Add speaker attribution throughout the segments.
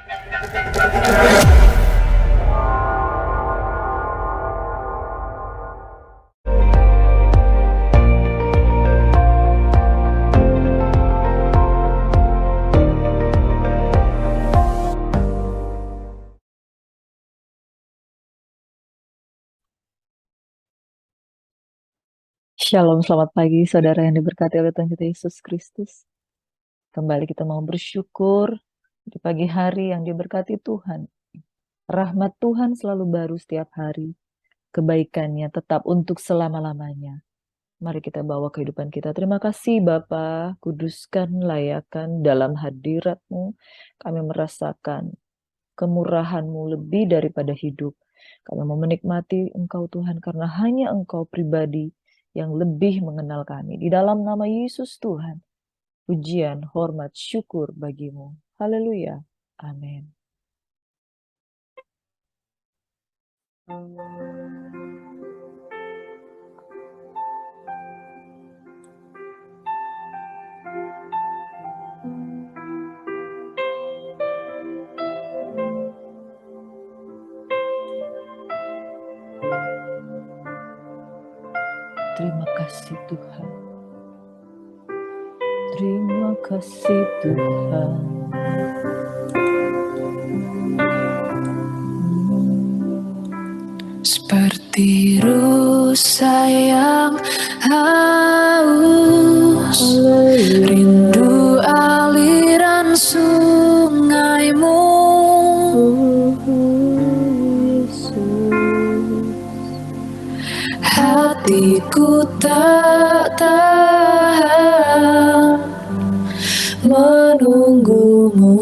Speaker 1: Shalom, selamat pagi saudara yang diberkati oleh Tuhan kita Yesus Kristus. Kembali kita mau bersyukur di pagi hari yang diberkati Tuhan. Rahmat Tuhan selalu baru setiap hari. Kebaikannya tetap untuk selama-lamanya. Mari kita bawa kehidupan kita. Terima kasih Bapa, kuduskan, layakan dalam hadirat-Mu. Kami merasakan kemurahan-Mu lebih daripada hidup. Kami mau menikmati Engkau Tuhan karena hanya Engkau pribadi yang lebih mengenal kami. Di dalam nama Yesus Tuhan, pujian, hormat, syukur bagimu. Haleluya. Amin. Terima kasih Tuhan. Terima kasih Tuhan.
Speaker 2: Seperti rusa yang haus, rindu aliran sungai-Mu. Hatiku tak tahan menunggu-Mu.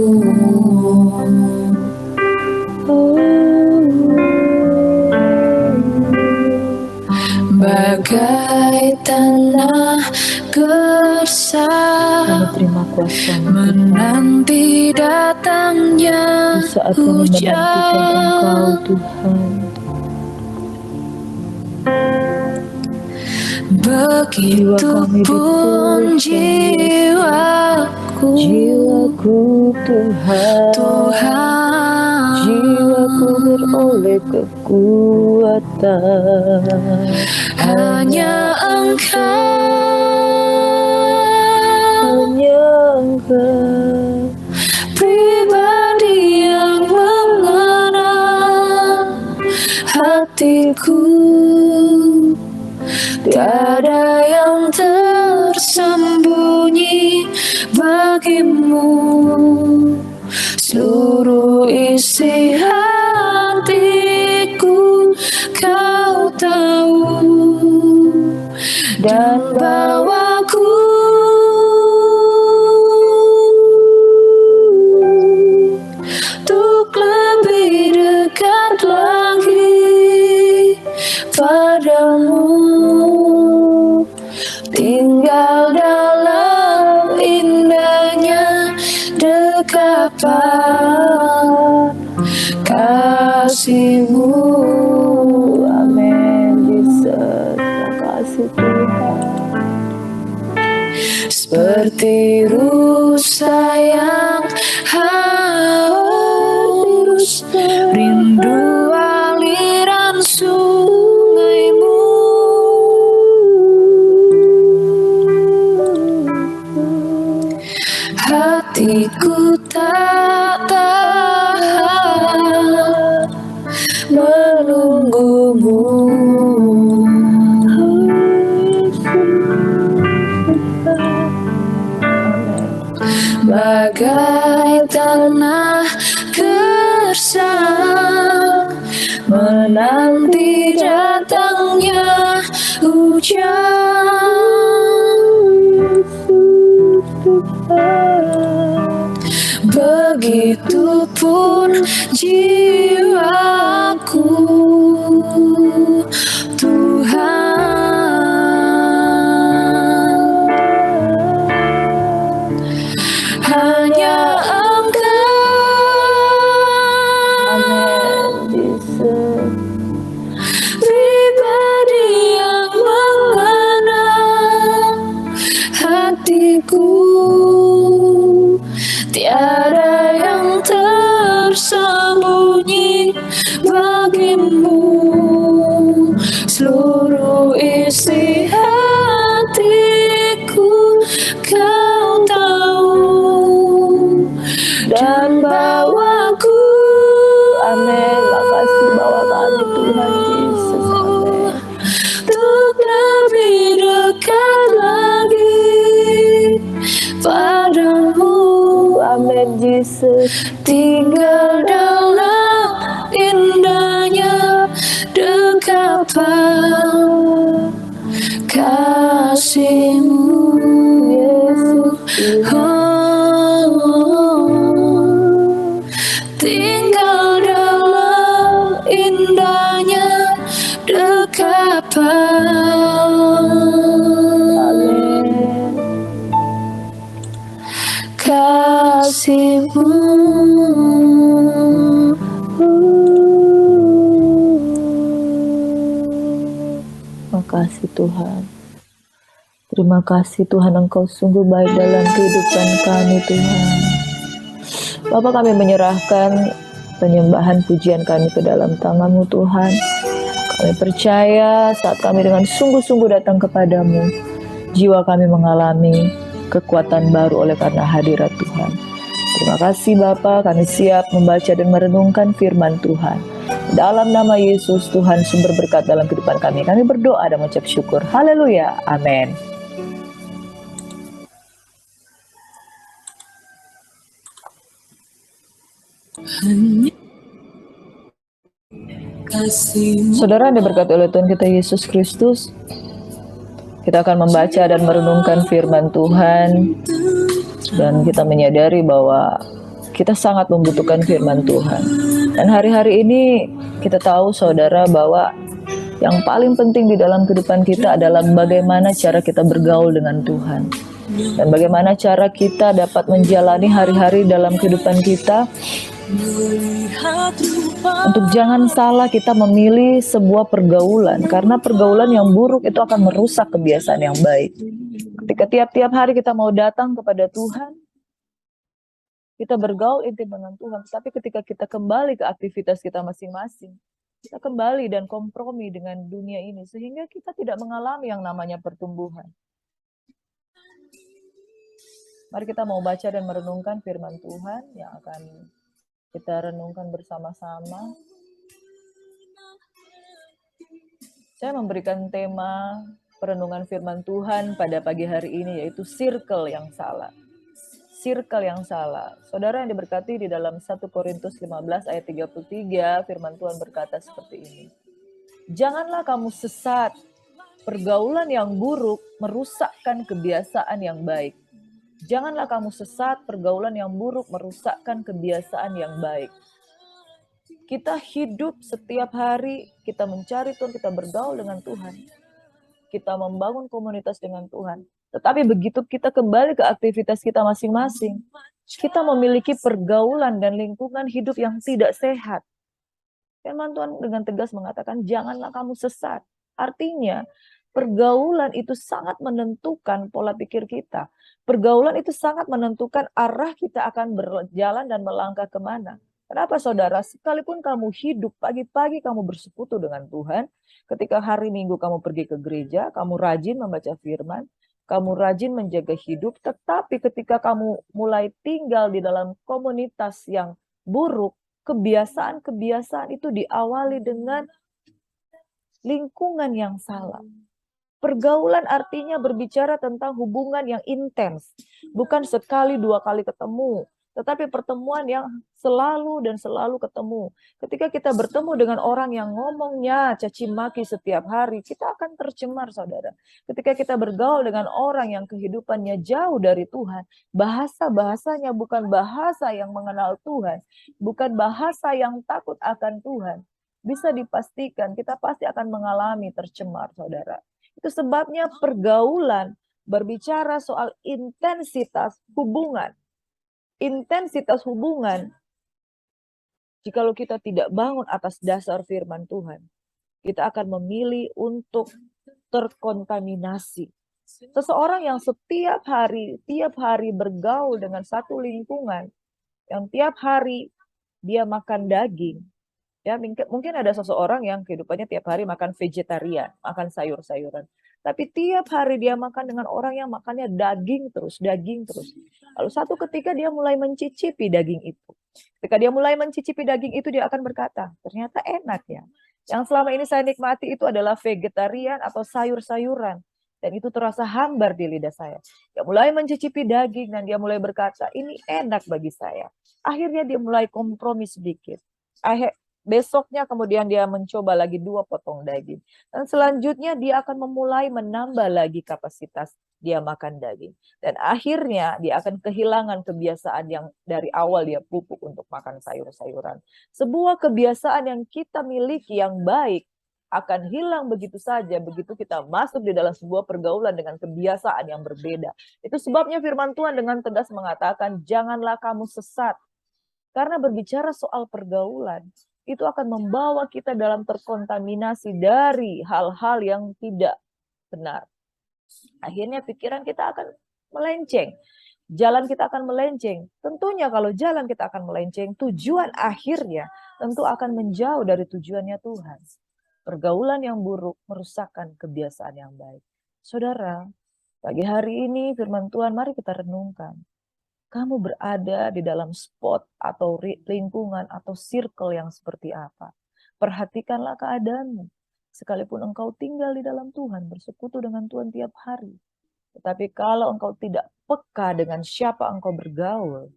Speaker 2: Bagai tanah gersang
Speaker 1: Terima kuasa
Speaker 2: menanti datangnya
Speaker 1: di saat kami menantikan Engkau Tuhan.
Speaker 2: Begitupun jiwaku,
Speaker 1: Tuhan. Jiwaku beroleh kekuatan.
Speaker 2: hanya Engkau, pribadi yang mengenal hatiku. Tiada yang tersembunyi bagimu, seluruh isi hatiku Kau tahu, dan bawaku untuk lebih dekat lagi padamu, tinggal dalam indahnya dekapan kasih-Mu.
Speaker 1: Amin. Yesus, terima kasih Tuhan.
Speaker 2: Seperti rusa yang haus, rindu aliran sungai-Mu. Hatiku tak tahan menunggu-Mu. Bagai tanah gersang menanti datangnya hujan. Begitupun jiwaku, Tuhan. Hanya Engkau, pribadi yang mengenal hatiku. Tiada yang
Speaker 1: dan bawaku. Amin. Makasih bawa kami Tuhan Yesus. Amin.
Speaker 2: Untuk lebih dekat lagi padamu.
Speaker 1: Amin Yesus.
Speaker 2: Tinggal dalam indahnya dekapan kasih-Mu,
Speaker 1: Yesus.
Speaker 2: tinggal dalam indahnya dekapan
Speaker 1: Amin.
Speaker 2: kasih-Mu.
Speaker 1: Makasih Tuhan. Terima kasih Tuhan, Engkau sungguh baik dalam kehidupan kami Tuhan. Bapa, kami menyerahkan penyembahan pujian kami ke dalam tangan-Mu Tuhan. Kami percaya saat kami dengan sungguh-sungguh datang kepadamu, jiwa kami mengalami kekuatan baru oleh karena hadirat Tuhan. Terima kasih Bapa, kami siap membaca dan merenungkan firman Tuhan. Dalam nama Yesus, Tuhan sumber berkat dalam kehidupan kami. Kami berdoa dan mengucap syukur. Haleluya. Amin. Saudara yang diberkati oleh Tuhan kita Yesus Kristus, kita akan membaca dan merenungkan firman Tuhan, dan kita menyadari bahwa kita sangat membutuhkan firman Tuhan. Dan hari-hari ini kita tahu saudara bahwa yang paling penting di dalam kehidupan kita adalah bagaimana cara kita bergaul dengan Tuhan. Dan bagaimana cara kita dapat menjalani hari-hari dalam kehidupan kita. Untuk jangan salah kita memilih sebuah pergaulan, karena pergaulan yang buruk itu akan merusak kebiasaan yang baik. Ketika tiap-tiap hari kita mau datang kepada Tuhan, kita bergaul intim dengan Tuhan, tapi ketika kita kembali ke aktivitas kita masing-masing, kita kembali dan kompromi dengan dunia ini, sehingga kita tidak mengalami yang namanya pertumbuhan. Mari kita mau baca dan merenungkan firman Tuhan yang akan kita renungkan bersama-sama. Saya memberikan tema perenungan firman Tuhan pada pagi hari ini, yaitu circle yang salah. Circle yang salah. Saudara yang diberkati, di dalam 1 Korintus 15 ayat 33, firman Tuhan berkata seperti ini. Janganlah kamu sesat, pergaulan yang buruk merusakkan kebiasaan yang baik. Janganlah kamu sesat, pergaulan yang buruk merusakkan kebiasaan yang baik. Kita hidup setiap hari, kita mencari Tuhan, kita bergaul dengan Tuhan. Kita membangun komunitas dengan Tuhan. Tetapi begitu kita kembali ke aktivitas kita masing-masing, kita memiliki pergaulan dan lingkungan hidup yang tidak sehat. Firman Tuhan dengan tegas mengatakan, janganlah kamu sesat. Artinya, pergaulan itu sangat menentukan pola pikir kita. Pergaulan itu sangat menentukan arah kita akan berjalan dan melangkah kemana. Kenapa saudara? Sekalipun kamu hidup, pagi-pagi kamu bersekutu dengan Tuhan, ketika hari Minggu kamu pergi ke gereja, kamu rajin membaca firman, kamu rajin menjaga hidup, tetapi ketika kamu mulai tinggal di dalam komunitas yang buruk, kebiasaan-kebiasaan itu diawali dengan lingkungan yang salah. Pergaulan artinya berbicara tentang hubungan yang intens. Bukan sekali dua kali ketemu, tetapi pertemuan yang selalu dan selalu ketemu. Ketika kita bertemu dengan orang yang ngomongnya caci maki setiap hari, kita akan tercemar saudara. Ketika kita bergaul dengan orang yang kehidupannya jauh dari Tuhan, bahasa-bahasanya bukan bahasa yang mengenal Tuhan, bukan bahasa yang takut akan Tuhan, bisa dipastikan kita pasti akan mengalami tercemar saudara. Itu sebabnya pergaulan berbicara soal intensitas hubungan. Intensitas hubungan, jikalau kita tidak bangun atas dasar firman Tuhan, kita akan memilih untuk terkontaminasi. Seseorang yang tiap hari bergaul dengan satu lingkungan, yang tiap hari dia makan daging, ya mungkin ada seseorang yang kehidupannya tiap hari makan vegetarian, makan sayur-sayuran. Tapi tiap hari dia makan dengan orang yang makannya daging terus, daging terus. Lalu satu ketika dia mulai mencicipi daging itu. Ketika dia mulai mencicipi daging itu, dia akan berkata, ternyata enak ya. Yang selama ini saya nikmati itu adalah vegetarian atau sayur-sayuran. Dan itu terasa hambar di lidah saya. Dia mulai mencicipi daging dan dia mulai berkata, ini enak bagi saya. Akhirnya dia mulai kompromi sedikit. Besoknya kemudian dia mencoba lagi 2 potong daging. Dan selanjutnya dia akan memulai menambah lagi kapasitas dia makan daging. Dan akhirnya dia akan kehilangan kebiasaan yang dari awal dia pupuk untuk makan sayur-sayuran. Sebuah kebiasaan yang kita miliki yang baik akan hilang begitu saja begitu kita masuk di dalam sebuah pergaulan dengan kebiasaan yang berbeda. Itu sebabnya firman Tuhan dengan tegas mengatakan, janganlah kamu sesat. Karena berbicara soal pergaulan, itu akan membawa kita dalam terkontaminasi dari hal-hal yang tidak benar. Akhirnya pikiran kita akan melenceng. Jalan kita akan melenceng. Tentunya kalau jalan kita akan melenceng, tujuan akhirnya tentu akan menjauh dari tujuannya Tuhan. Pergaulan yang buruk merusakkan kebiasaan yang baik. Saudara, pagi hari ini firman Tuhan mari kita renungkan. Kamu berada di dalam spot atau lingkungan atau circle yang seperti apa. Perhatikanlah keadaanmu. Sekalipun engkau tinggal di dalam Tuhan, bersekutu dengan Tuhan tiap hari. Tetapi kalau engkau tidak peka dengan siapa engkau bergaul,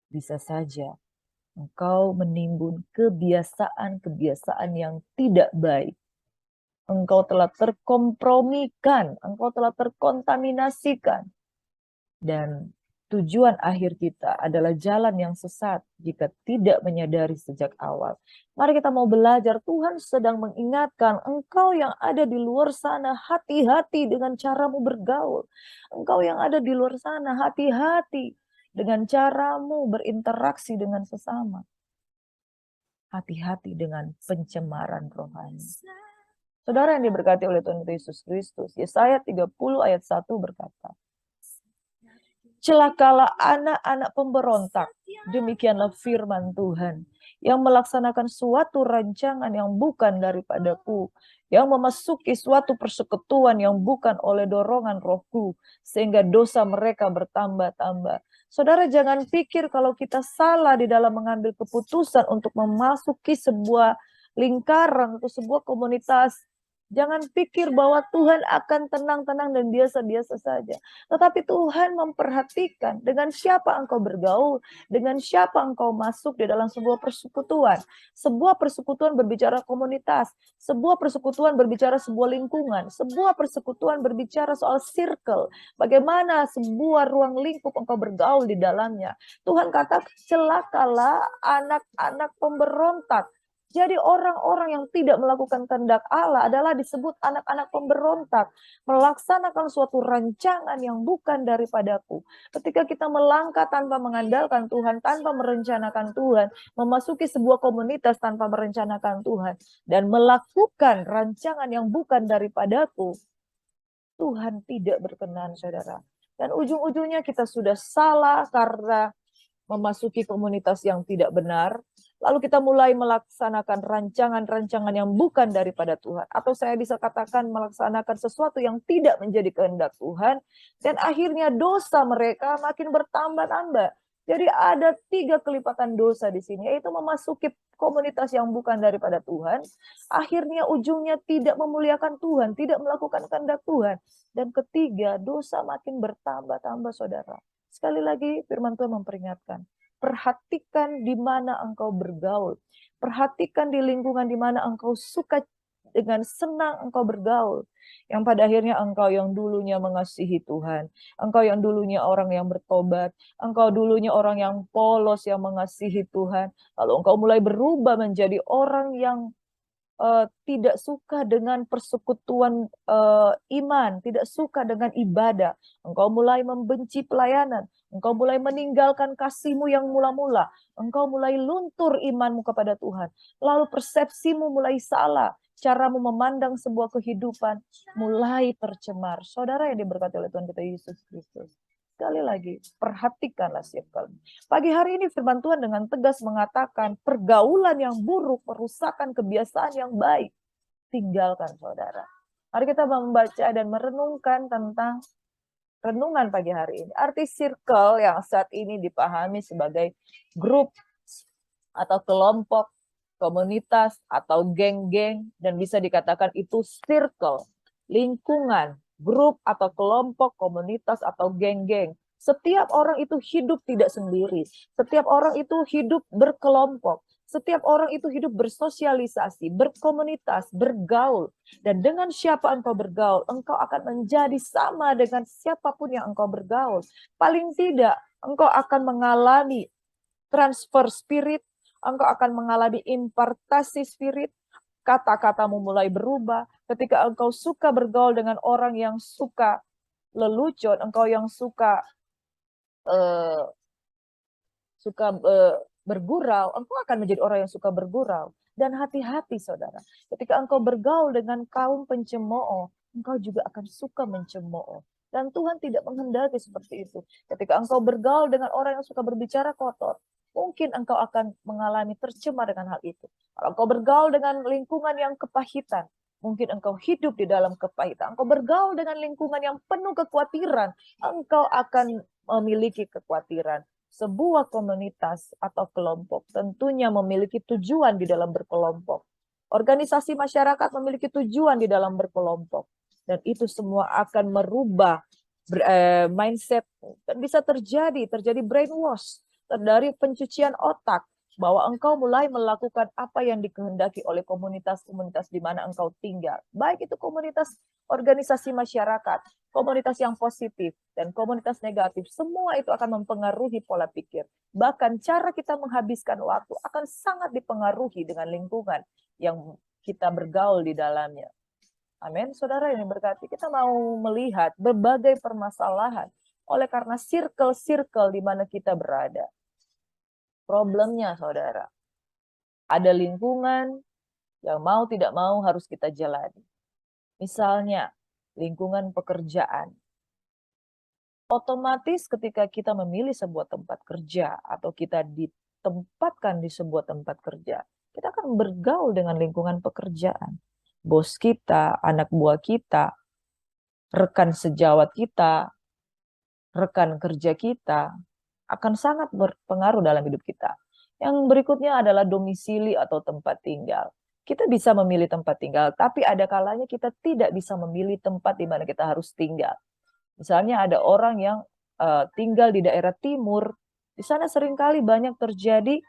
Speaker 1: bisa saja engkau menimbun kebiasaan-kebiasaan yang tidak baik. Engkau telah terkompromikan, engkau telah terkontaminasikan. Dan tujuan akhir kita adalah jalan yang sesat jika tidak menyadari sejak awal. Mari kita mau belajar, Tuhan sedang mengingatkan engkau yang ada di luar sana, hati-hati dengan caramu bergaul. Engkau yang ada di luar sana, hati-hati dengan caramu berinteraksi dengan sesama. Hati-hati dengan pencemaran rohani. Saudara yang diberkati oleh Tuhan Yesus Kristus, Yesaya 30 ayat 1 berkata, celakalah anak-anak pemberontak, demikianlah firman Tuhan, yang melaksanakan suatu rancangan yang bukan daripadaku, yang memasuki suatu persekutuan yang bukan oleh dorongan rohku, sehingga dosa mereka bertambah-tambah. Saudara jangan pikir kalau kita salah di dalam mengambil keputusan untuk memasuki sebuah lingkaran atau sebuah komunitas. Jangan pikir bahwa Tuhan akan tenang-tenang dan biasa-biasa saja. Tetapi Tuhan memperhatikan dengan siapa engkau bergaul, dengan siapa engkau masuk di dalam sebuah persekutuan. Sebuah persekutuan berbicara komunitas, sebuah persekutuan berbicara sebuah lingkungan, sebuah persekutuan berbicara soal circle. Bagaimana sebuah ruang lingkup engkau bergaul di dalamnya. Tuhan kata, celakalah anak-anak pemberontak. Jadi orang-orang yang tidak melakukan kehendak Allah adalah disebut anak-anak pemberontak. Melaksanakan suatu rancangan yang bukan daripadaku. Ketika kita melangkah tanpa mengandalkan Tuhan, tanpa merencanakan Tuhan. Memasuki sebuah komunitas tanpa merencanakan Tuhan. Dan melakukan rancangan yang bukan daripadaku. Tuhan tidak berkenan, saudara. Dan ujung-ujungnya kita sudah salah karena memasuki komunitas yang tidak benar. Lalu kita mulai melaksanakan rancangan-rancangan yang bukan daripada Tuhan. Atau saya bisa katakan melaksanakan sesuatu yang tidak menjadi kehendak Tuhan. Dan akhirnya dosa mereka makin bertambah-tambah. Jadi ada 3 kelipatan dosa di sini. Yaitu memasuki komunitas yang bukan daripada Tuhan. Akhirnya ujungnya tidak memuliakan Tuhan. Tidak melakukan kehendak Tuhan. Dan ketiga, dosa makin bertambah-tambah, saudara. Sekali lagi firman Tuhan memperingatkan. Perhatikan di mana engkau bergaul. Perhatikan di lingkungan di mana engkau suka dengan senang engkau bergaul. Yang pada akhirnya engkau yang dulunya mengasihi Tuhan. Engkau yang dulunya orang yang bertobat. Engkau dulunya orang yang polos yang mengasihi Tuhan. Lalu engkau mulai berubah menjadi orang yang tidak suka dengan persekutuan iman, tidak suka dengan ibadah. Engkau mulai membenci pelayanan, engkau mulai meninggalkan kasihmu yang mula-mula, engkau mulai luntur imanmu kepada Tuhan. Lalu persepsimu mulai salah, caramu memandang sebuah kehidupan mulai tercemar. Saudara yang diberkati oleh Tuhan kita Yesus Kristus. Sekali lagi, perhatikanlah circle. Pagi hari ini firman Tuhan dengan tegas mengatakan pergaulan yang buruk, perusakan kebiasaan yang baik. Tinggalkan, saudara. Mari kita membaca dan merenungkan tentang renungan pagi hari ini. Arti circle yang saat ini dipahami sebagai grup atau kelompok, komunitas, atau geng-geng, dan bisa dikatakan itu circle, lingkungan, grup atau kelompok, komunitas atau geng-geng. Setiap orang itu hidup tidak sendiri. Setiap orang itu hidup berkelompok. Setiap orang itu hidup bersosialisasi, berkomunitas, bergaul. Dan dengan siapa engkau bergaul, engkau akan menjadi sama dengan siapapun yang engkau bergaul. Paling tidak, engkau akan mengalami transfer spirit, engkau akan mengalami impartasi spirit, kata-katamu mulai berubah. Ketika engkau suka bergaul dengan orang yang suka lelucon, engkau yang suka bergurau, engkau akan menjadi orang yang suka bergurau. Dan hati-hati saudara, ketika engkau bergaul dengan kaum pencemooh, engkau juga akan suka mencemooh. Dan Tuhan tidak menghendaki seperti itu. Ketika engkau bergaul dengan orang yang suka berbicara kotor, mungkin engkau akan mengalami tercemar dengan hal itu. Kalau engkau bergaul dengan lingkungan yang kepahitan, mungkin engkau hidup di dalam kepahitan. Engkau bergaul dengan lingkungan yang penuh kekhawatiran, engkau akan memiliki kekhawatiran. Sebuah komunitas atau kelompok tentunya memiliki tujuan di dalam berkelompok. Organisasi masyarakat memiliki tujuan di dalam berkelompok. Dan itu semua akan merubah mindset. Dan bisa terjadi brainwash, dari pencucian otak, bahwa engkau mulai melakukan apa yang dikehendaki oleh komunitas-komunitas di mana engkau tinggal. Baik itu komunitas organisasi masyarakat, komunitas yang positif, dan komunitas negatif. Semua itu akan mempengaruhi pola pikir. Bahkan cara kita menghabiskan waktu akan sangat dipengaruhi dengan lingkungan yang kita bergaul di dalamnya. Amin. Saudara yang berkati, kita mau melihat berbagai permasalahan oleh karena circle-circle di mana kita berada. Problemnya, saudara, ada lingkungan yang mau tidak mau harus kita jalani. Misalnya, lingkungan pekerjaan. Otomatis ketika kita memilih sebuah tempat kerja atau kita ditempatkan di sebuah tempat kerja, kita akan bergaul dengan lingkungan pekerjaan. Bos kita, anak buah kita, rekan sejawat kita, rekan kerja kita, akan sangat berpengaruh dalam hidup kita. Yang berikutnya adalah domisili atau tempat tinggal. Kita bisa memilih tempat tinggal, tapi ada kalanya kita tidak bisa memilih tempat di mana kita harus tinggal. Misalnya ada orang yang tinggal di daerah timur, di sana seringkali banyak terjadi,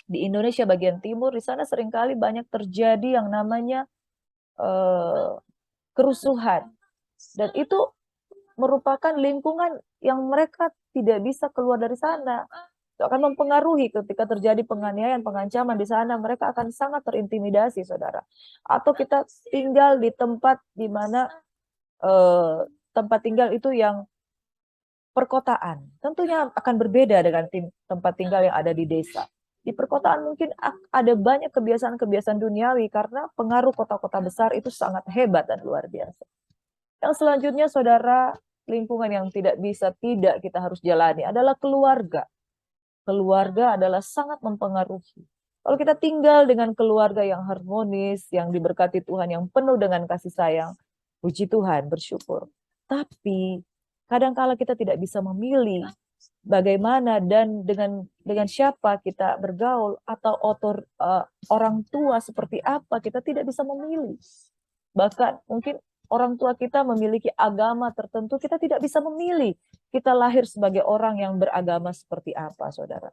Speaker 1: di Indonesia bagian timur, di sana seringkali banyak terjadi yang namanya kerusuhan. Dan itu merupakan lingkungan yang mereka tidak bisa keluar dari sana. Itu akan mempengaruhi ketika terjadi penganiayaan, pengancaman di sana, mereka akan sangat terintimidasi, saudara. Atau kita tinggal di tempat di mana tempat tinggal itu yang perkotaan. Tentunya akan berbeda dengan tempat tinggal yang ada di desa. Di perkotaan mungkin ada banyak kebiasaan-kebiasaan duniawi karena pengaruh kota-kota besar itu sangat hebat dan luar biasa. Yang selanjutnya, saudara, lingkungan yang tidak kita harus jalani adalah keluarga. Keluarga adalah sangat mempengaruhi. Kalau kita tinggal dengan keluarga yang harmonis, yang diberkati Tuhan, yang penuh dengan kasih sayang, puji Tuhan, bersyukur. Tapi kadang-kala kita tidak bisa memilih bagaimana dan dengan siapa kita bergaul, atau orang tua seperti apa, kita tidak bisa memilih. Bahkan mungkin orang tua kita memiliki agama tertentu, kita tidak bisa memilih. Kita lahir sebagai orang yang beragama seperti apa, saudara.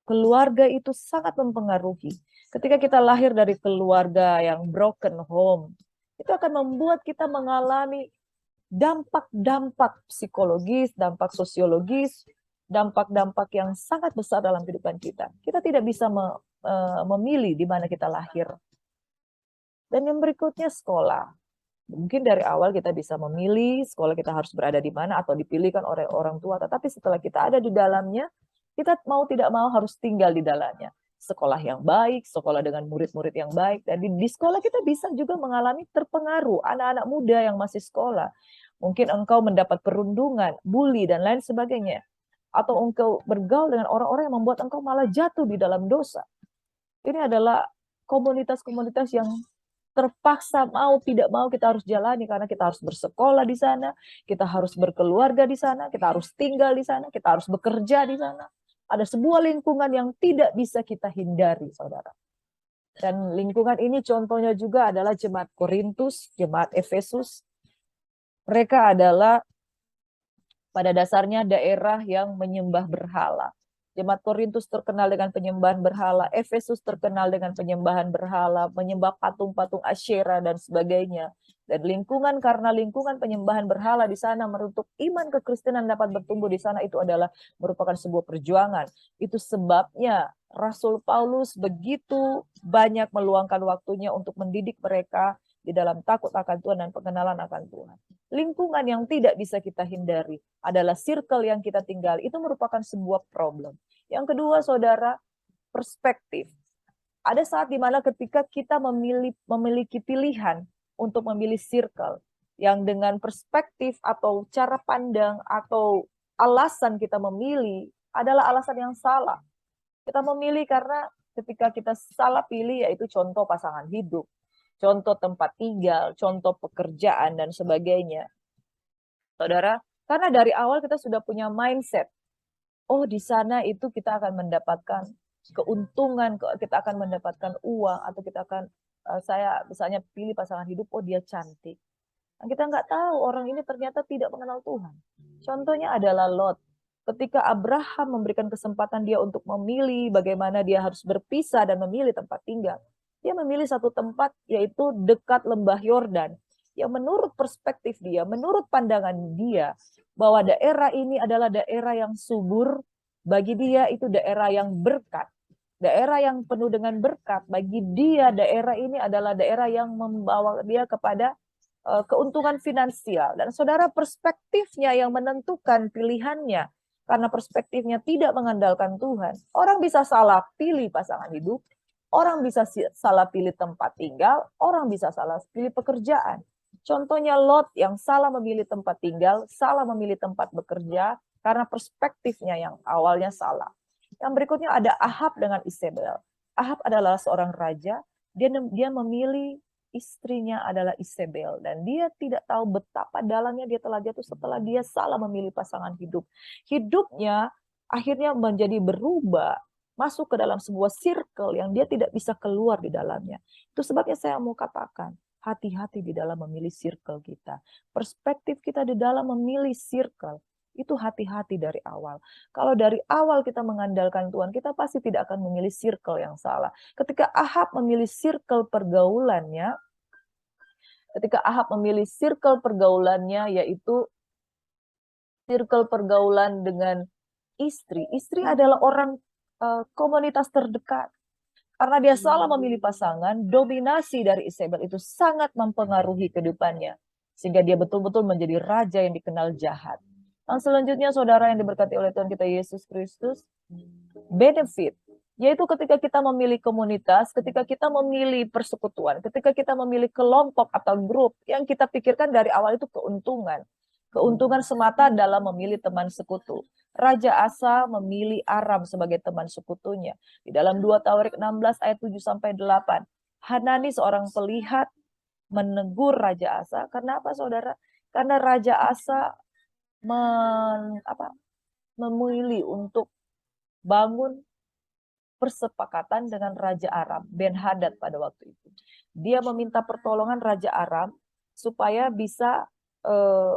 Speaker 1: Keluarga itu sangat mempengaruhi. Ketika kita lahir dari keluarga yang broken home, itu akan membuat kita mengalami dampak-dampak psikologis, dampak sosiologis, dampak-dampak yang sangat besar dalam kehidupan kita. Kita tidak bisa memilih di mana kita lahir. Dan yang berikutnya, sekolah. Mungkin dari awal kita bisa memilih sekolah kita harus berada di mana atau dipilihkan oleh orang tua, tetapi setelah kita ada di dalamnya, kita mau tidak mau harus tinggal di dalamnya. Sekolah yang baik, sekolah dengan murid-murid yang baik, dan di sekolah kita bisa juga mengalami terpengaruh. Anak-anak muda yang masih sekolah, mungkin engkau mendapat perundungan, bully, dan lain sebagainya. Atau engkau bergaul dengan orang-orang yang membuat engkau malah jatuh di dalam dosa. Ini adalah komunitas-komunitas yang terpaksa mau tidak mau kita harus jalani karena kita harus bersekolah di sana, kita harus berkeluarga di sana, kita harus tinggal di sana, kita harus bekerja di sana. Ada sebuah lingkungan yang tidak bisa kita hindari, saudara. Dan lingkungan ini contohnya juga adalah jemaat Korintus, jemaat Efesus. Mereka adalah pada dasarnya daerah yang menyembah berhala. Jemaat Korintus terkenal dengan penyembahan berhala, Efesus terkenal dengan penyembahan berhala, menyembah patung-patung Asyera dan sebagainya. Dan karena lingkungan penyembahan berhala di sana menuntut iman kekristenan dapat bertumbuh di sana, itu adalah merupakan sebuah perjuangan. Itu sebabnya Rasul Paulus begitu banyak meluangkan waktunya untuk mendidik mereka di dalam takut akan Tuhan dan pengenalan akan Tuhan. Lingkungan yang tidak bisa kita hindari adalah circle yang kita tinggali. Itu merupakan sebuah problem. Yang kedua, saudara, perspektif. Ada saat di mana ketika kita memiliki pilihan untuk memilih circle yang dengan perspektif atau cara pandang atau alasan kita memilih adalah alasan yang salah. Kita memilih karena ketika kita salah pilih, yaitu contoh pasangan hidup, contoh tempat tinggal, contoh pekerjaan, dan sebagainya. Saudara, karena dari awal kita sudah punya mindset, oh di sana itu kita akan mendapatkan keuntungan, kita akan mendapatkan uang, atau kita akan, saya misalnya pilih pasangan hidup, oh dia cantik. Nah, kita nggak tahu orang ini ternyata tidak mengenal Tuhan. Contohnya adalah Lot. Ketika Abraham memberikan kesempatan dia untuk memilih bagaimana dia harus berpisah dan memilih tempat tinggal, dia memilih satu tempat yaitu dekat lembah Yordan. Yang menurut perspektif dia, menurut pandangan dia, bahwa daerah ini adalah daerah yang subur, bagi dia itu daerah yang berkat. Daerah yang penuh dengan berkat, bagi dia daerah ini adalah daerah yang membawa dia kepada keuntungan finansial. Dan saudara, perspektifnya yang menentukan pilihannya. Karena perspektifnya tidak mengandalkan Tuhan. Orang bisa salah pilih pasangan hidup, orang bisa salah pilih tempat tinggal, orang bisa salah pilih pekerjaan. Contohnya Lot yang salah memilih tempat tinggal, salah memilih tempat bekerja, karena perspektifnya yang awalnya salah. Yang berikutnya ada Ahab dengan Isabel. Ahab adalah seorang raja, dia memilih istrinya adalah Isabel, dan dia tidak tahu betapa dalamnya dia telah jatuh setelah dia salah memilih pasangan hidup. Hidupnya akhirnya menjadi berubah, masuk ke dalam sebuah circle yang dia tidak bisa keluar di dalamnya. Itu sebabnya saya mau katakan, hati-hati di dalam memilih circle kita. Perspektif kita di dalam memilih circle, itu hati-hati dari awal. Kalau dari awal kita mengandalkan Tuhan, kita pasti tidak akan memilih circle yang salah. Ketika Ahab memilih circle pergaulannya, yaitu circle pergaulan dengan istri. Istri adalah orang komunitas terdekat. Karena dia salah memilih pasangan, dominasi dari Isabel itu sangat mempengaruhi kehidupannya. Sehingga dia betul-betul menjadi raja yang dikenal jahat. Dan selanjutnya, saudara yang diberkati oleh Tuhan kita Yesus Kristus, benefit. Yaitu ketika kita memilih komunitas, ketika kita memilih persekutuan, ketika kita memilih kelompok atau grup, yang kita pikirkan dari awal itu keuntungan. Keuntungan semata dalam memilih teman sekutu. Raja Asa memilih Aram sebagai teman sekutunya. Di dalam 2 Tawarik 16 ayat 7-8. Hanani seorang pelihat menegur Raja Asa. Karena apa, saudara? Karena Raja Asa memilih untuk bangun persepakatan dengan Raja Aram, Ben-Hadad pada waktu itu. Dia meminta pertolongan Raja Aram supaya bisa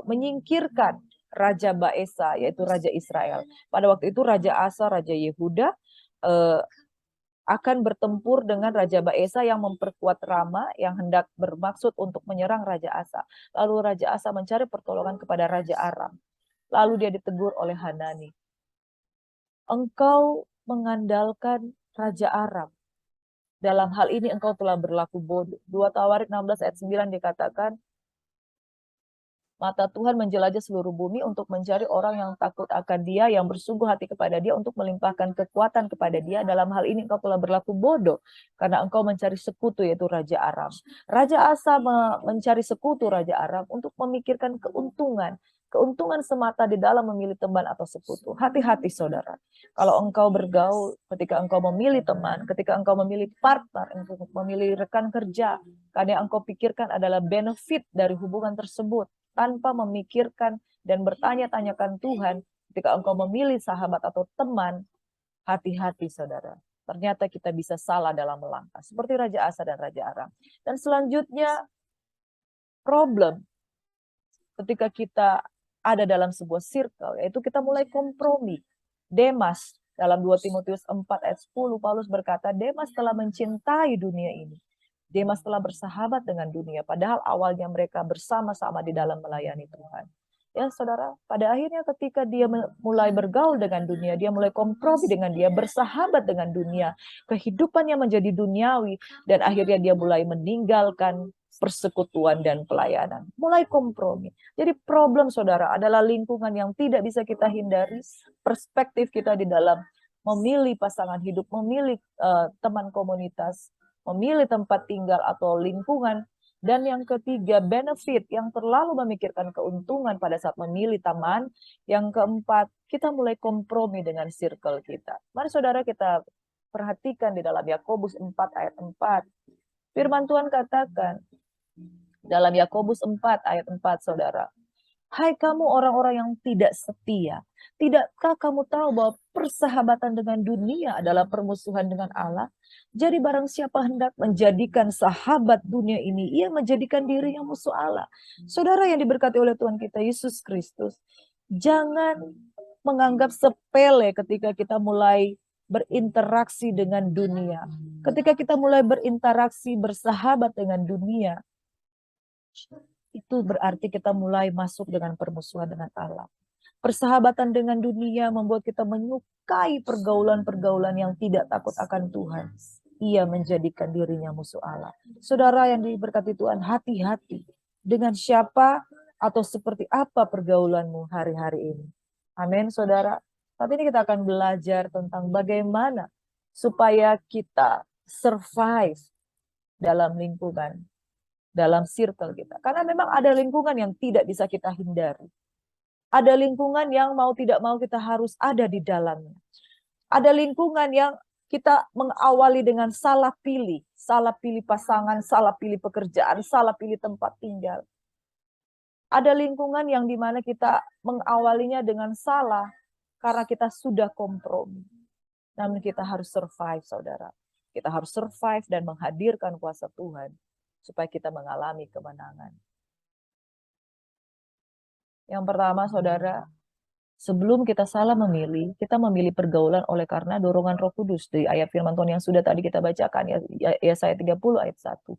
Speaker 1: menyingkirkan Raja Baesa, yaitu Raja Israel. Pada waktu itu Raja Asa, Raja Yehuda, akan bertempur dengan Raja Baesa yang memperkuat Rama, yang hendak bermaksud untuk menyerang Raja Asa. Lalu Raja Asa mencari pertolongan kepada Raja Aram. Lalu dia ditegur oleh Hanani. Engkau mengandalkan Raja Aram. Dalam hal ini engkau telah berlaku bodoh. 2 Tawarik 16 ayat 9 dikatakan, mata Tuhan menjelajah seluruh bumi untuk mencari orang yang takut akan dia, yang bersungguh hati kepada dia, untuk melimpahkan kekuatan kepada dia. Dalam hal ini engkau telah berlaku bodoh, karena engkau mencari sekutu, yaitu Raja Aram. Raja Asa mencari sekutu Raja Aram untuk memikirkan keuntungan. keuntungan semata di dalam memilih teman atau sekutu. Hati-hati saudara. Kalau engkau bergaul, ketika engkau memilih teman, ketika engkau memilih partner, engkau memilih rekan kerja, karena yang engkau pikirkan adalah benefit dari hubungan tersebut, tanpa memikirkan dan bertanya-tanyakan Tuhan, ketika engkau memilih sahabat atau teman, hati-hati saudara. Ternyata kita bisa salah dalam melangkah. Seperti Raja Asa dan Raja Aram. Dan selanjutnya, problem ketika kita ada dalam sebuah circle, yaitu kita mulai kompromi. Demas, dalam 2 Timotius 4 ayat 10, Paulus berkata, Demas telah mencintai dunia ini. Demas telah bersahabat dengan dunia, padahal awalnya mereka bersama-sama di dalam melayani Tuhan. Ya saudara, pada akhirnya ketika dia mulai bergaul dengan dunia, dia mulai kompromi dengan dia, bersahabat dengan dunia, kehidupannya menjadi duniawi, dan akhirnya dia mulai meninggalkan persekutuan dan pelayanan. Mulai kompromi. Jadi problem saudara adalah lingkungan yang tidak bisa kita hindari, perspektif kita di dalam memilih pasangan hidup, memilih teman komunitas, memilih tempat tinggal atau lingkungan. Dan yang ketiga, benefit, yang terlalu memikirkan keuntungan pada saat memilih teman. Yang keempat, kita mulai kompromi dengan circle kita. Mari saudara kita perhatikan di dalam Yakobus 4 ayat 4. Firman Tuhan katakan, dalam Yakobus 4 ayat 4 saudara. Hai kamu orang-orang yang tidak setia. Tidakkah kamu tahu bahwa persahabatan dengan dunia adalah permusuhan dengan Allah? Jadi barang siapa hendak menjadikan sahabat dunia ini, ia menjadikan dirinya musuh Allah. Saudara yang diberkati oleh Tuhan kita Yesus Kristus, jangan menganggap sepele ketika kita mulai berinteraksi dengan dunia. Ketika kita mulai berinteraksi, bersahabat dengan dunia, itu berarti kita mulai masuk dengan permusuhan dengan Allah. Persahabatan dengan dunia membuat kita menyukai pergaulan-pergaulan yang tidak takut akan Tuhan. Ia menjadikan dirinya musuh Allah. Saudara yang diberkati Tuhan, hati-hati dengan siapa atau seperti apa pergaulanmu hari-hari ini. Amin, saudara. Tapi ini kita akan belajar tentang bagaimana supaya kita survive dalam lingkungan, dalam circle kita. Karena memang ada lingkungan yang tidak bisa kita hindari. Ada lingkungan yang mau tidak mau kita harus ada di dalamnya. Ada lingkungan yang kita mengawali dengan salah pilih pasangan, salah pilih pekerjaan, salah pilih tempat tinggal. Ada lingkungan yang dimana kita mengawalinya dengan salah karena kita sudah kompromi. Namun kita harus survive, saudara. Kita harus survive dan menghadirkan kuasa Tuhan supaya kita mengalami kemenangan. Yang pertama, saudara, sebelum kita salah memilih, kita memilih pergaulan oleh karena dorongan Roh Kudus. Di ayat firman Tuhan yang sudah tadi kita bacakan, Yesaya 30 ayat 1.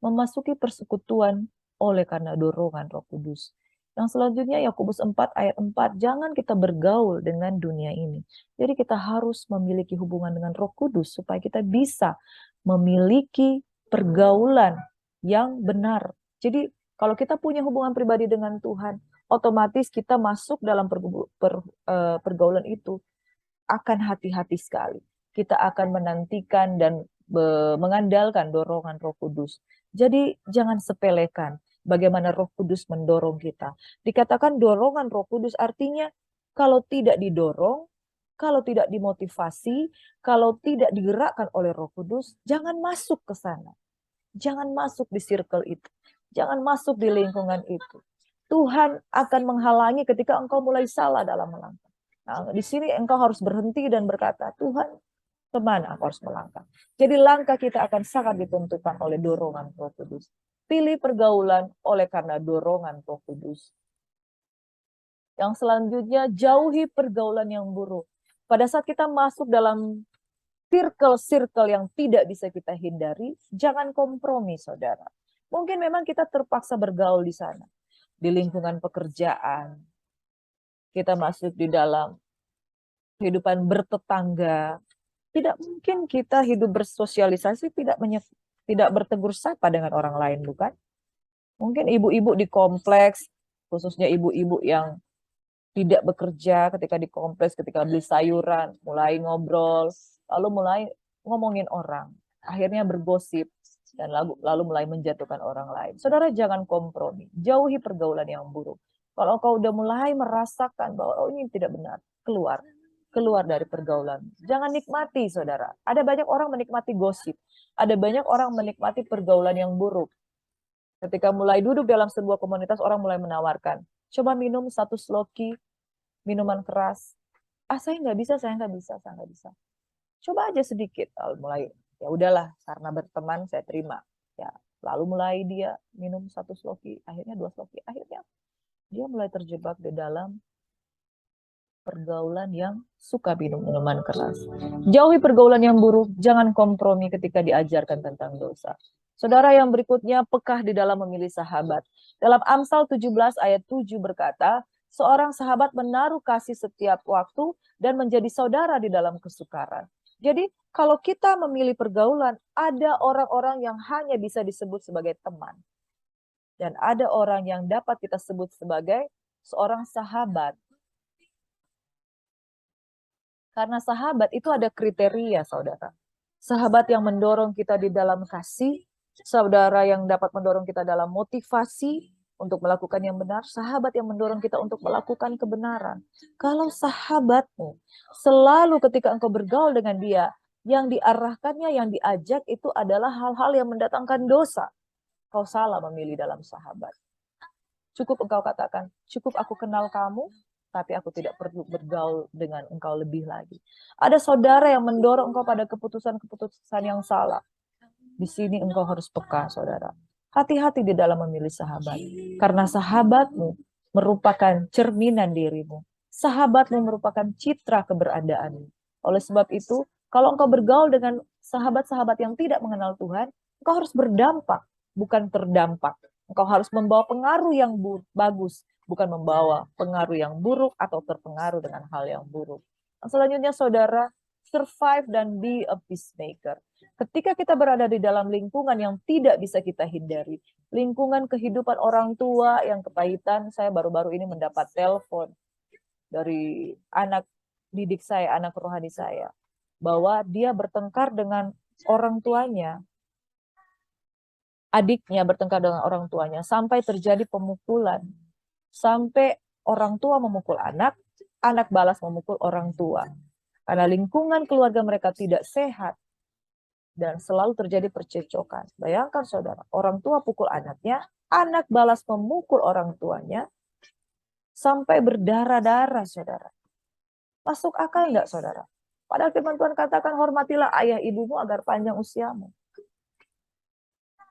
Speaker 1: Memasuki persekutuan oleh karena dorongan Roh Kudus. Yang selanjutnya Yakobus 4 ayat 4, jangan kita bergaul dengan dunia ini. Jadi kita harus memiliki hubungan dengan Roh Kudus supaya kita bisa memiliki pergaulan yang benar. Jadi kalau kita punya hubungan pribadi dengan Tuhan, otomatis kita masuk dalam pergaulan itu akan hati-hati sekali. Kita akan menantikan dan mengandalkan dorongan Roh Kudus. Jadi jangan sepelekan bagaimana Roh Kudus mendorong kita. Dikatakan dorongan Roh Kudus artinya kalau tidak didorong, kalau tidak dimotivasi, kalau tidak digerakkan oleh Roh Kudus, jangan masuk ke sana. Jangan masuk di circle itu. Jangan masuk di lingkungan itu. Tuhan akan menghalangi ketika engkau mulai salah dalam melangkah. Nah, di sini engkau harus berhenti dan berkata, Tuhan, kemana aku harus melangkah? Jadi langkah kita akan sangat ditentukan oleh dorongan Roh Kudus. Pilih pergaulan oleh karena dorongan Roh Kudus. Yang selanjutnya, jauhi pergaulan yang buruk. Pada saat kita masuk dalam circle-circle yang tidak bisa kita hindari, jangan kompromi, saudara. Mungkin memang kita terpaksa bergaul di sana. Di lingkungan pekerjaan, kita masuk di dalam kehidupan bertetangga. Tidak mungkin kita hidup bersosialisasi, tidak bertegur sapa dengan orang lain, bukan? Mungkin ibu-ibu di kompleks, khususnya ibu-ibu yang tidak bekerja ketika di kompleks, ketika beli sayuran, mulai ngobrol, lalu mulai ngomongin orang, akhirnya bergosip, dan lalu mulai menjatuhkan orang lain. Saudara jangan kompromi, jauhi pergaulan yang buruk. Kalau engkau udah mulai merasakan bahwa oh ini tidak benar, keluar dari pergaulan. Jangan nikmati, saudara. Ada banyak orang menikmati gosip. Ada banyak orang menikmati pergaulan yang buruk. Ketika mulai duduk dalam sebuah komunitas, orang mulai menawarkan, coba minum 1 sloki, minuman keras. Saya nggak bisa, saya nggak bisa, saya nggak bisa. Coba aja sedikit. Lalu mulai, ya udahlah, karena berteman saya terima. Ya, lalu mulai dia minum 1 sloki, akhirnya 2 sloki. Akhirnya dia mulai terjebak di dalam pergaulan yang suka minum minuman keras. Jauhi pergaulan yang buruk, jangan kompromi ketika diajarkan tentang dosa. Saudara, yang berikutnya, pekah di dalam memilih sahabat. Dalam Amsal 17 ayat 7 berkata, seorang sahabat menaruh kasih setiap waktu dan menjadi saudara di dalam kesukaran. Jadi, kalau kita memilih pergaulan, ada orang-orang yang hanya bisa disebut sebagai teman. Dan ada orang yang dapat kita sebut sebagai seorang sahabat. Karena sahabat itu ada kriteria, saudara. Sahabat yang mendorong kita di dalam kasih, saudara yang dapat mendorong kita dalam motivasi untuk melakukan yang benar, sahabat yang mendorong kita untuk melakukan kebenaran. Kalau sahabatmu selalu ketika engkau bergaul dengan dia, yang diarahkannya, yang diajak itu adalah hal-hal yang mendatangkan dosa. Kau salah memilih dalam sahabat. Cukup engkau katakan, cukup aku kenal kamu, tapi aku tidak perlu bergaul dengan engkau lebih lagi. Ada saudara yang mendorong engkau pada keputusan-keputusan yang salah. Di sini engkau harus peka, saudara. Hati-hati di dalam memilih sahabat. Karena sahabatmu merupakan cerminan dirimu. Sahabatmu merupakan citra keberadaanmu. Oleh sebab itu, kalau engkau bergaul dengan sahabat-sahabat yang tidak mengenal Tuhan, engkau harus berdampak, bukan terdampak. Engkau harus membawa pengaruh yang bagus, bukan membawa pengaruh yang buruk atau terpengaruh dengan hal yang buruk. Selanjutnya, saudara, survive dan be a peacemaker. Ketika kita berada di dalam lingkungan yang tidak bisa kita hindari, lingkungan kehidupan orang tua yang kepahitan, saya baru-baru ini mendapat telepon dari anak didik saya, anak rohani saya, bahwa dia bertengkar dengan orang tuanya. Adiknya bertengkar dengan orang tuanya sampai terjadi pemukulan. Sampai orang tua memukul anak, anak balas memukul orang tua. Karena lingkungan keluarga mereka tidak sehat dan selalu terjadi percecokan. Bayangkan, saudara, orang tua pukul anaknya, anak balas memukul orang tuanya sampai berdarah-darah, saudara. Masuk akal enggak, saudara? Padahal firman Tuhan katakan, hormatilah ayah ibumu agar panjang usiamu.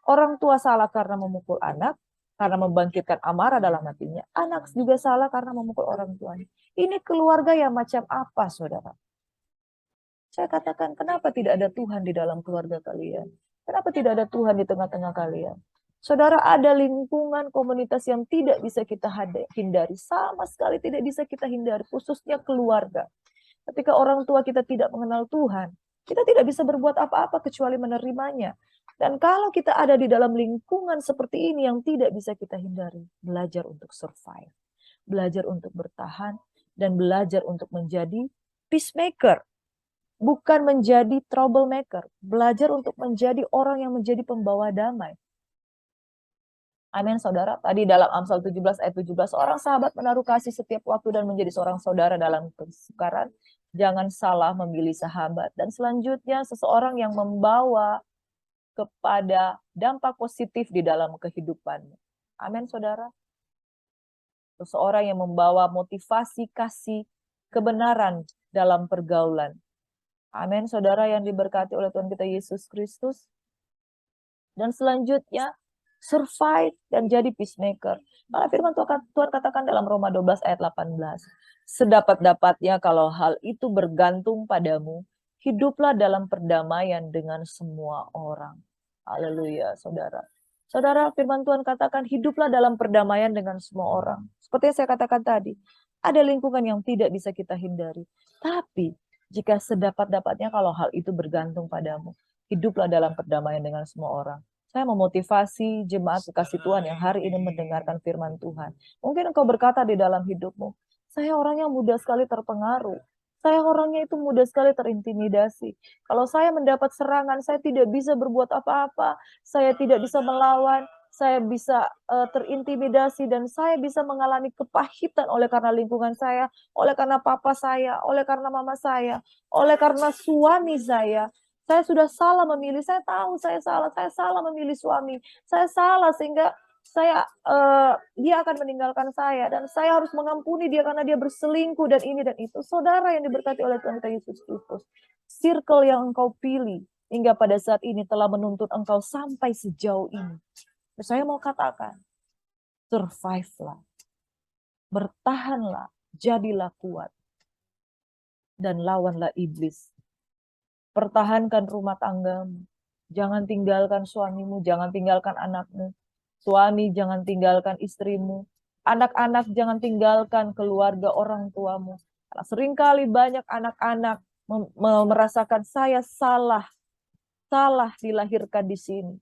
Speaker 1: Orang tua salah karena memukul anak, karena membangkitkan amarah dalam hatinya. Anak juga salah karena memukul orang tuanya. Ini keluarga yang macam apa, saudara? Saya katakan, kenapa tidak ada Tuhan di dalam keluarga kalian? Kenapa tidak ada Tuhan di tengah-tengah kalian? Saudara, ada lingkungan komunitas yang tidak bisa kita hindari. Sama sekali tidak bisa kita hindari, khususnya keluarga. Ketika orang tua kita tidak mengenal Tuhan, kita tidak bisa berbuat apa-apa kecuali menerimanya. Dan kalau kita ada di dalam lingkungan seperti ini yang tidak bisa kita hindari, belajar untuk survive, belajar untuk bertahan, dan belajar untuk menjadi peacemaker. Bukan menjadi troublemaker, belajar untuk menjadi orang yang menjadi pembawa damai. Amin, saudara. Tadi dalam Amsal 17 ayat 17, seorang sahabat menaruh kasih setiap waktu dan menjadi seorang saudara dalam kesukaran. Jangan salah memilih sahabat. Dan selanjutnya, seseorang yang membawa kepada dampak positif di dalam kehidupanmu. Amin, saudara. Seseorang yang membawa motivasi, kasih, kebenaran dalam pergaulan. Amin, saudara yang diberkati oleh Tuhan kita Yesus Kristus. Dan selanjutnya, survive dan jadi peacemaker. Karena firman Tuhan katakan dalam Roma 12 ayat 18. Sedapat-dapatnya kalau hal itu bergantung padamu, hiduplah dalam perdamaian dengan semua orang. Haleluya, saudara. Saudara, firman Tuhan katakan hiduplah dalam perdamaian dengan semua orang. Seperti yang saya katakan tadi, ada lingkungan yang tidak bisa kita hindari. Tapi, jika sedapat-dapatnya kalau hal itu bergantung padamu, hiduplah dalam perdamaian dengan semua orang. Saya memotivasi jemaat kekasih Tuhan yang hari ini mendengarkan firman Tuhan. Mungkin engkau berkata di dalam hidupmu, saya orangnya mudah sekali terpengaruh. Saya orangnya itu mudah sekali terintimidasi. Kalau saya mendapat serangan, saya tidak bisa berbuat apa-apa. Saya tidak bisa melawan. saya bisa terintimidasi, dan saya bisa mengalami kepahitan oleh karena lingkungan saya, oleh karena papa saya, oleh karena mama saya, oleh karena suami saya. Saya sudah salah memilih, saya tahu saya salah memilih suami. Saya salah sehingga dia akan meninggalkan saya, dan saya harus mengampuni dia karena dia berselingkuh dan ini dan itu. Saudara yang diberkati oleh Tuhan kita Yesus Kristus, circle yang engkau pilih hingga pada saat ini telah menuntut engkau sampai sejauh ini. Saya mau katakan, survive-lah, bertahanlah, jadilah kuat, dan lawanlah iblis. Pertahankan rumah tanggamu, jangan tinggalkan suamimu, jangan tinggalkan anakmu. Suami, jangan tinggalkan istrimu. Anak-anak, jangan tinggalkan keluarga orang tuamu. Karena seringkali banyak anak-anak merasakan saya salah dilahirkan di sini.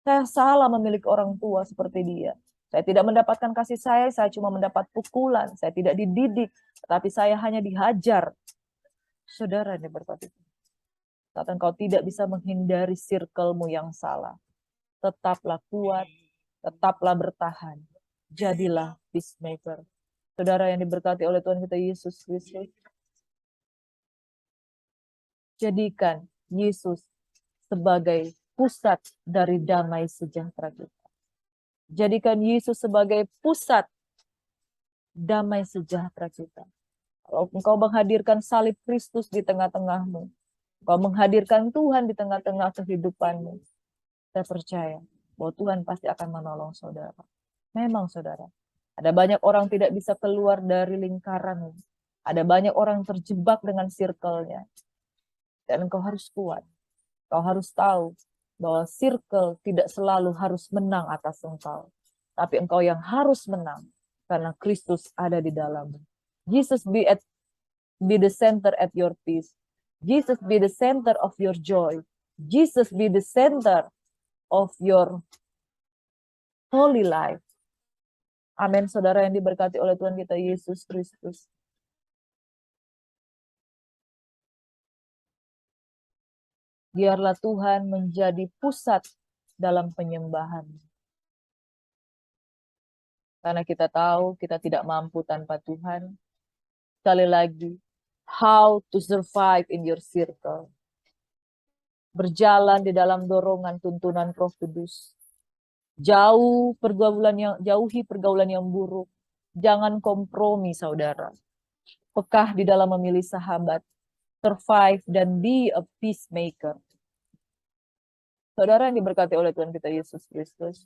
Speaker 1: Saya salah memiliki orang tua seperti dia. Saya tidak mendapatkan kasih sayang, saya cuma mendapat pukulan. Saya tidak dididik, tetapi saya hanya dihajar. Saudara yang berkata, saat engkau tidak bisa menghindari circle-mu yang salah, tetaplah kuat, tetaplah bertahan. Jadilah peacemaker. Saudara yang diberkati oleh Tuhan kita Yesus Kristus, jadikan Yesus sebagai pusat dari damai sejahtera kita. Jadikan Yesus sebagai pusat damai sejahtera kita. Kalau engkau menghadirkan salib Kristus di tengah-tengahmu, engkau menghadirkan Tuhan di tengah-tengah kehidupanmu, saya percaya bahwa Tuhan pasti akan menolong saudara. Memang saudara, ada banyak orang tidak bisa keluar dari lingkaranmu. Ada banyak orang terjebak dengan circle-nya. Dan engkau harus kuat. Engkau harus tahu bahwa circle tidak selalu harus menang atas engkau. Tapi engkau yang harus menang karena Kristus ada di dalammu. Jesus be the center at your peace. Jesus be the center of your joy. Jesus be the center of your holy life. Amin, saudara yang diberkati oleh Tuhan kita Yesus Kristus. Biarlah Tuhan menjadi pusat dalam penyembahan. Karena kita tahu kita tidak mampu tanpa Tuhan. Sekali lagi, how to survive in your circle. Berjalan di dalam dorongan tuntunan Roh Kudus. Jauhi pergaulan yang buruk. Jangan kompromi, saudara. Pekah di dalam memilih sahabat. Survive dan be a peacemaker. Saudara yang diberkati oleh Tuhan kita Yesus Kristus.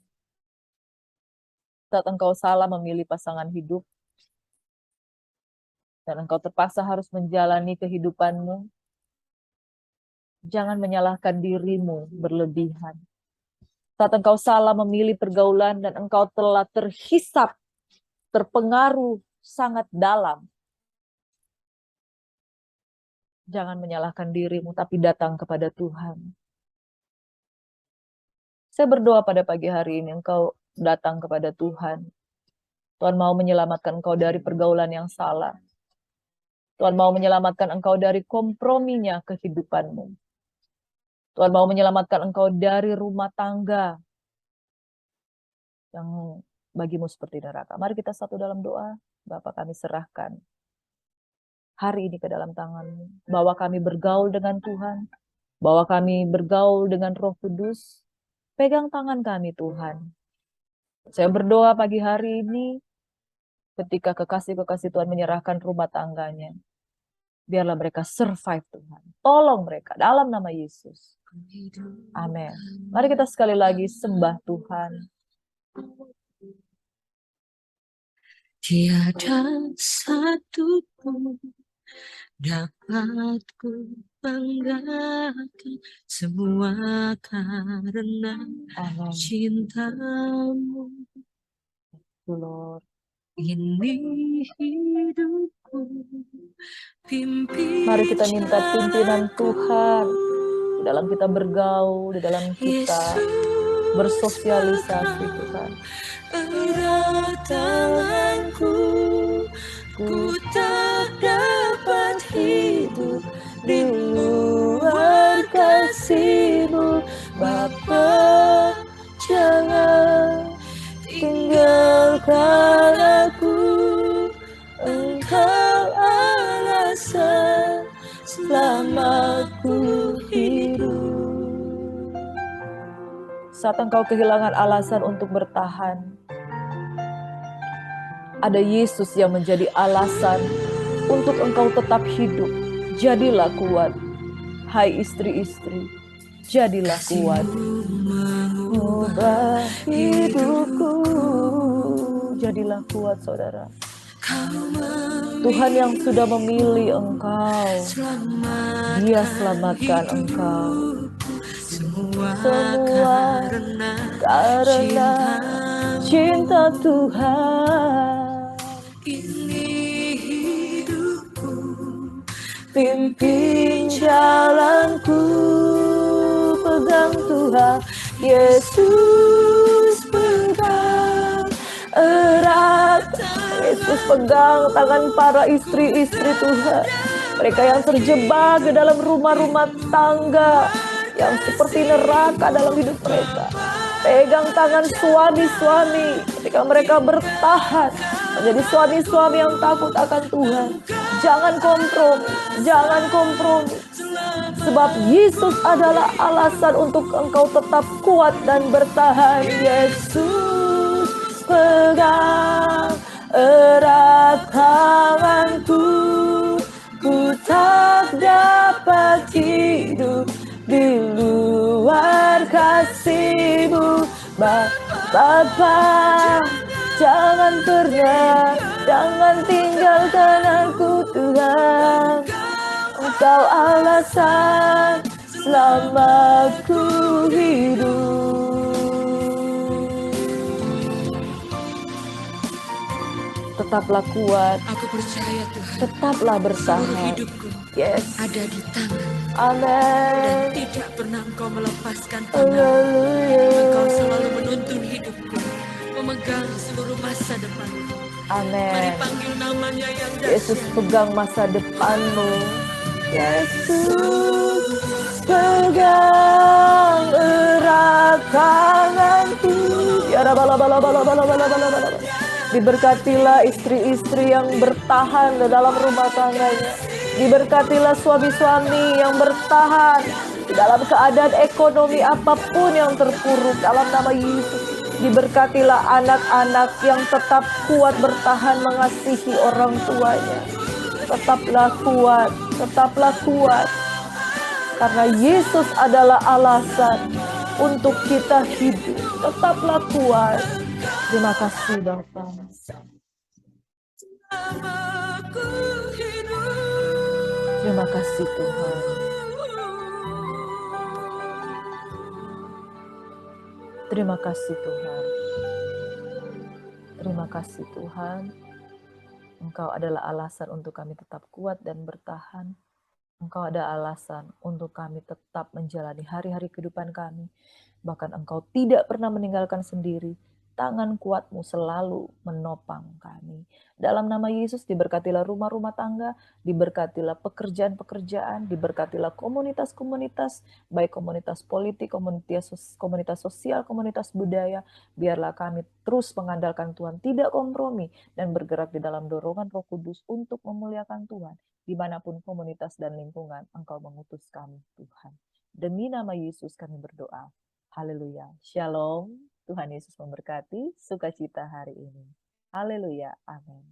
Speaker 1: Saat engkau salah memilih pasangan hidup, dan engkau terpaksa harus menjalani kehidupanmu, jangan menyalahkan dirimu berlebihan. Saat engkau salah memilih pergaulan dan engkau telah terhisap, terpengaruh sangat dalam, jangan menyalahkan dirimu, tapi datang kepada Tuhan. Saya berdoa pada pagi hari ini, engkau datang kepada Tuhan. Tuhan mau menyelamatkan engkau dari pergaulan yang salah. Tuhan mau menyelamatkan engkau dari komprominya kehidupanmu. Tuhan mau menyelamatkan engkau dari rumah tangga yang bagimu seperti neraka. Mari kita satu dalam doa. Bapa, kami serahkan hari ini ke dalam tangan-Mu. Bahwa kami bergaul dengan Tuhan. Bahwa kami bergaul dengan Roh Kudus. Pegang tangan kami, Tuhan. Saya berdoa pagi hari ini, ketika kekasih-kekasih Tuhan menyerahkan rumah tangganya, biarlah mereka survive, Tuhan. Tolong mereka dalam nama Yesus. Amin. Mari kita sekali lagi sembah Tuhan.
Speaker 2: Tiada satu pun dapat ku banggakan, semua karena cintamu.
Speaker 1: Lord.
Speaker 2: Ini hidupku,
Speaker 1: Mari kita minta pimpinan Tuhan di dalam kita bergaul, di dalam kita bersosialisasi, Tuhan.
Speaker 2: Erat tanganku, ku tak dapat hidup di luar kasih-Mu, Bapa. Jangan
Speaker 1: Saat engkau kehilangan alasan untuk bertahan, ada Yesus yang menjadi alasan untuk engkau tetap hidup. Jadilah kuat, hai istri-istri, jadilah kuat. Ubah hidupku, jadilah kuat saudara. Tuhan yang sudah memilih engkau, Dia selamatkan engkau. Semua karena cinta Tuhan. Ini hidupku, pimpin jalanku, pegang Tuhan Yesus, pegang erat. Yesus pegang tangan para istri-istri Tuhan, mereka yang terjebak di dalam rumah-rumah tangga yang seperti neraka dalam hidup mereka. Pegang tangan suami-suami ketika mereka bertahan menjadi suami-suami yang takut akan Tuhan. Jangan kompromi, jangan kompromi. Sebab Yesus adalah alasan untuk engkau tetap kuat dan bertahan. Yesus pegang erat tanganku, ku tak dapat hidup di luar kasih-Mu. Bapa, jangan pernah, jangan tinggalkan aku Tuhan. Engkau alasan selama ku hidup. Tetaplah kuat.
Speaker 2: Aku percaya Tuhan.
Speaker 1: Tetaplah bertahan. Yes.
Speaker 2: Ada di tangan.
Speaker 1: Amen.
Speaker 2: Dan tidak pernah Engkau melepaskan tangan. Engkau selalu menuntun hidupku, memegang seluruh masa depanku.
Speaker 1: Amen.
Speaker 2: Mari panggil namanya yang dahsyat.
Speaker 1: Yesus pegang masa depanmu. Yesus pegang erat tanganku. Ya bala. Diberkatilah istri-istri yang bertahan dalam rumah tangganya. Diberkatilah suami-suami yang bertahan di dalam keadaan ekonomi apapun yang terpuruk dalam nama Yesus. Diberkatilah anak-anak yang tetap kuat bertahan mengasihi orang tuanya. Tetaplah kuat, tetaplah kuat. Karena Yesus adalah alasan untuk kita hidup. Tetaplah kuat. Terima kasih Bapak. Terima kasih Tuhan. Terima kasih Tuhan. Terima kasih Tuhan. Engkau adalah alasan untuk kami tetap kuat dan bertahan. Engkau ada alasan untuk kami tetap menjalani hari-hari kehidupan kami. Bahkan Engkau tidak pernah meninggalkan sendiri. Tangan kuat-Mu selalu menopang kami. Dalam nama Yesus diberkatilah rumah-rumah tangga, diberkatilah pekerjaan-pekerjaan, diberkatilah komunitas-komunitas, baik komunitas politik, komunitas sosial, komunitas budaya. Biarlah kami terus mengandalkan Tuhan, tidak kompromi, dan bergerak di dalam dorongan Roh Kudus untuk memuliakan Tuhan. Dimanapun komunitas dan lingkungan Engkau mengutus kami, Tuhan. Demi nama Yesus kami berdoa. Haleluya. Shalom. Tuhan Yesus memberkati sukacita hari ini. Haleluya. Amin.